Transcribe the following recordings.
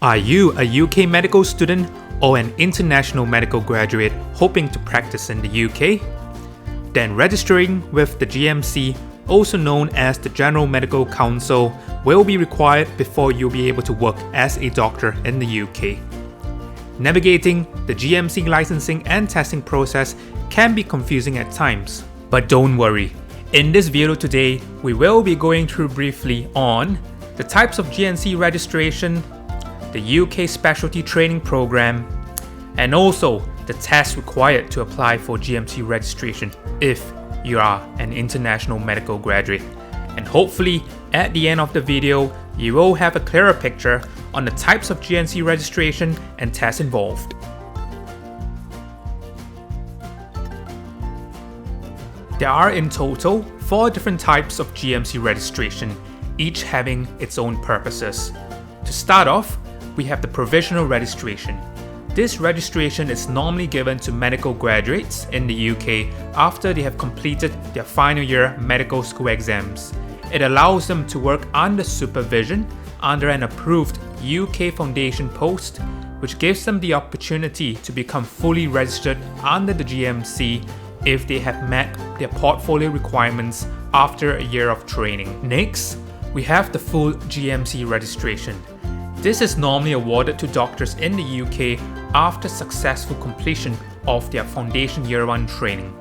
Are you a UK medical student or an international medical graduate hoping to practice in the UK? Then registering with the GMC, also known as the General Medical Council, will be required before you'll be able to work as a doctor in the UK. Navigating the GMC licensing and testing process can be confusing at times, but don't worry. In this video today, we will be going through briefly on the types of GMC registration, the UK specialty training program, and also the tests required to apply for GMC registration if you are an international medical graduate. And hopefully at the end of the video, you will have a clearer picture on the types of GMC registration and tests involved. There are in total 4 different types of GMC registration, each having its own purposes. To start off, we have the Provisional registration. This registration is normally given to medical graduates in the UK after they have completed their final year medical school exams. It allows them to work under supervision under an approved UK foundation post, which gives them the opportunity to become fully registered under the GMC if they have met their portfolio requirements after a year of training. Next, we have the full GMC registration. This is normally awarded to doctors in the UK after successful completion of their foundation year 1 training.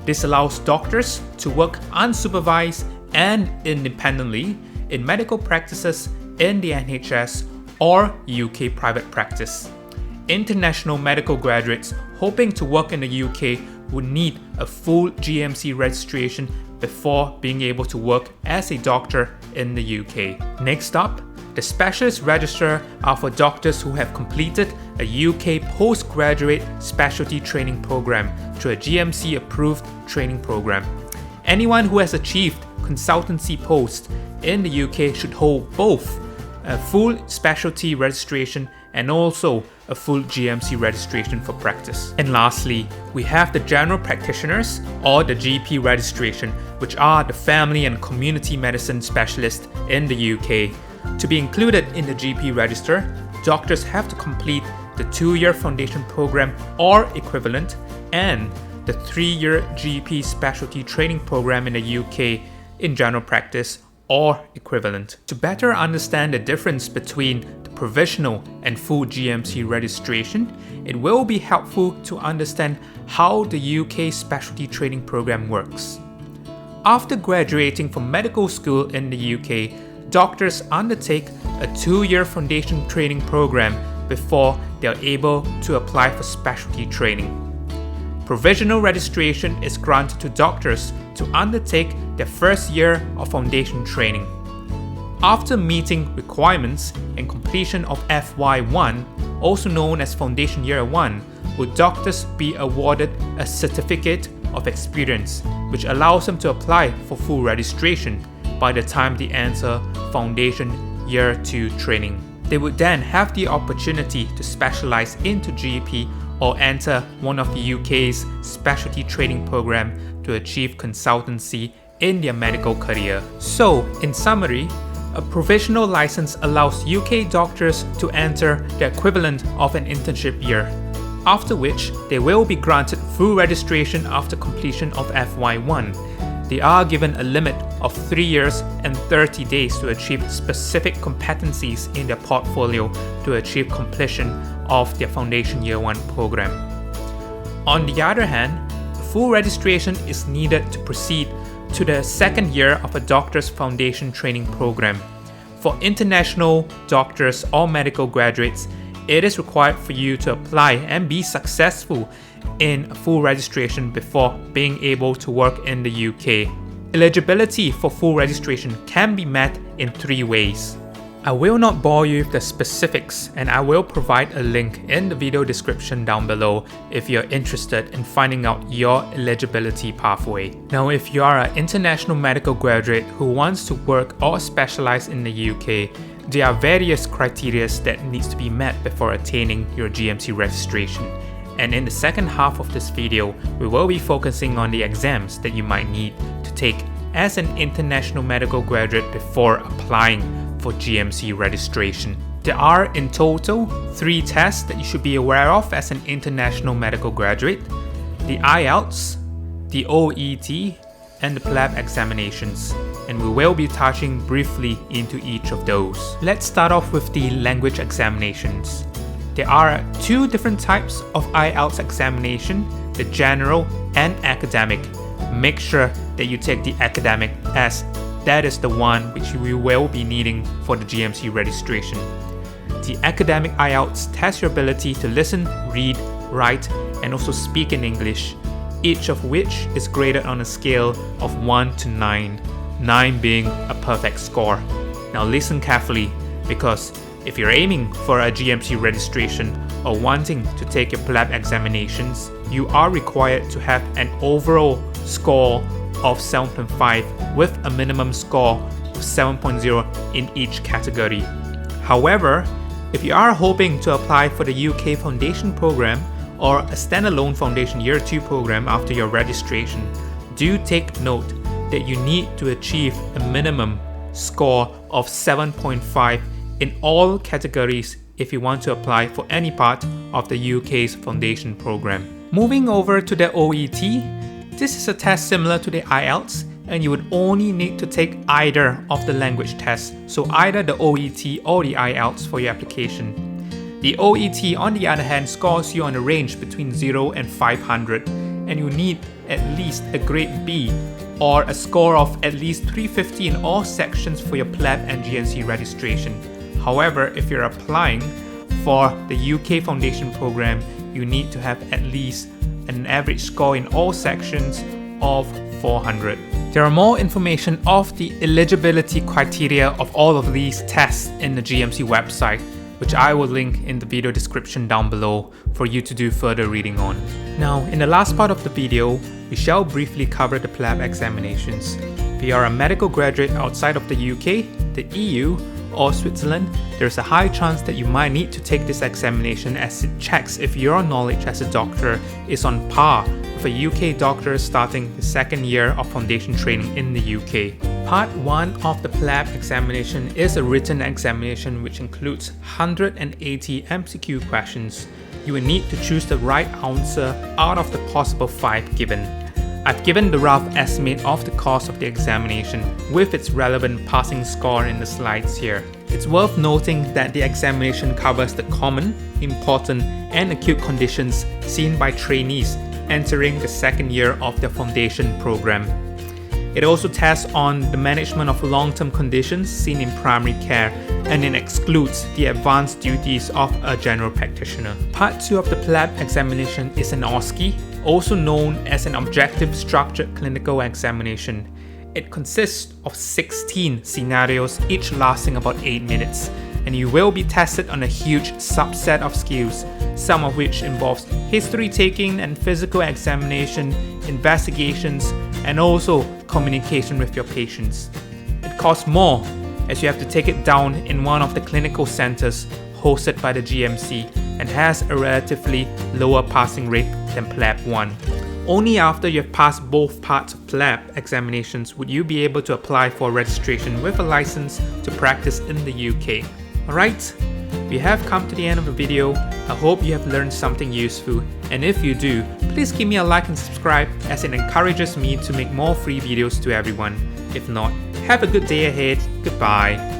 This allows doctors to work unsupervised and independently in medical practices in the NHS or UK private practice. International medical graduates hoping to work in the UK would need a full GMC registration before being able to work as a doctor in the UK. Next up, the specialist register are for doctors who have completed a UK postgraduate specialty training program through a GMC approved training program. Anyone who has achieved consultancy post in the UK should hold both a full specialty registration and also a full GMC registration for practice. And lastly, we have the general practitioners or the GP registration, which are the family and community medicine specialists in the UK. To be included in the GP register, doctors have to complete the 2-year foundation program or equivalent and the 3-year GP specialty training program in the UK in general practice or equivalent. To better understand the difference between the provisional and full GMC registration, it will be helpful to understand how the UK specialty training program works. After graduating from medical school in the UK, doctors undertake a 2-year foundation training program before they are able to apply for specialty training. Provisional registration is granted to doctors to undertake their first year of foundation training. After meeting requirements and completion of FY1, also known as Foundation Year 1, would doctors be awarded a certificate of experience, which allows them to apply for full registration by the time they enter Foundation Year 2 training. They would then have the opportunity to specialize into GP or enter one of the UK's specialty training program to achieve consultancy in their medical career. So, in summary, a provisional license allows UK doctors to enter the equivalent of an internship year, after which they will be granted full registration after completion of FY1. They are given a limit of 3 years and 30 days to achieve specific competencies in their portfolio to achieve completion of their Foundation Year 1 program. On the other hand, full registration is needed to proceed to the 2nd year of a doctor's foundation training program. For international doctors or medical graduates, it is required for you to apply and be successful in full registration before being able to work in the UK. Eligibility for full registration can be met in 3 ways. I will not bore you with the specifics, and I will provide a link in the video description down below if you're interested in finding out your eligibility pathway. Now, if you are an international medical graduate who wants to work or specialize in the UK, there are various criteria that needs to be met before attaining your GMC registration. And in the second half of this video, we will be focusing on the exams that you might need to take as an international medical graduate before applying for GMC registration. There are in total 3 tests that you should be aware of as an international medical graduate: the IELTS, the OET, and the PLAB examinations, and we will be touching briefly into each of those. Let's start off with the language examinations. There are 2 different types of IELTS examination, the general and academic. Make sure that you take the academic, as that is the one which we will be needing for the GMC registration. The academic IELTS tests your ability to listen, read, write, and also speak in English, each of which is graded on a scale of 1 to 9, 9 being a perfect score. Now listen carefully, because if you're aiming for a GMC registration or wanting to take your PLAB examinations, you are required to have an overall score of 7.5 with a minimum score of 7.0 in each category. However, if you are hoping to apply for the UK Foundation program or a standalone Foundation Year 2 program after your registration, do take note that you need to achieve a minimum score of 7.5 in all categories if you want to apply for any part of the UK's Foundation program. Moving over to the OET, this is a test similar to the IELTS, and you would only need to take either of the language tests, so either the OET or the IELTS for your application. The OET, on the other hand, scores you on a range between 0 and 500, and you need at least a grade B or a score of at least 350 in all sections for your PLAB and GNC registration. However, if you're applying for the UK Foundation program, you need to have at least an average score in all sections of 400. There are more information of the eligibility criteria of all of these tests in the GMC website, which I will link in the video description down below for you to do further reading on. Now, in the last part of the video, we shall briefly cover the PLAB examinations. If you are a medical graduate outside of the UK, the EU, or Switzerland, there's a high chance that you might need to take this examination, as it checks if your knowledge as a doctor is on par with a UK doctor starting the 2nd year of foundation training in the UK. Part 1 of the PLAB examination is a written examination which includes 180 MCQ questions. You will need to choose the right answer out of the possible 5 given. I've given the rough estimate of the cost of the examination with its relevant passing score in the slides here. It's worth noting that the examination covers the common, important, and acute conditions seen by trainees entering the 2nd year of their foundation program. It also tests on the management of long-term conditions seen in primary care, and it excludes the advanced duties of a general practitioner. Part 2 of the PLAB examination is an OSCE, also known as an Objective Structured Clinical Examination. It consists of 16 scenarios, each lasting about 8 minutes, and you will be tested on a huge subset of skills, some of which involves history taking and physical examination, investigations, and also communication with your patients. It costs more, as you have to take it down in one of the clinical centers hosted by the GMC, and has a relatively lower passing rate than PLAB 1. Only after you have passed both parts of PLAB examinations would you be able to apply for registration with a license to practice in the UK. Alright, we have come to the end of the video. I hope you have learned something useful, and if you do, please give me a like and subscribe, as it encourages me to make more free videos to everyone. If not, have a good day ahead. Goodbye.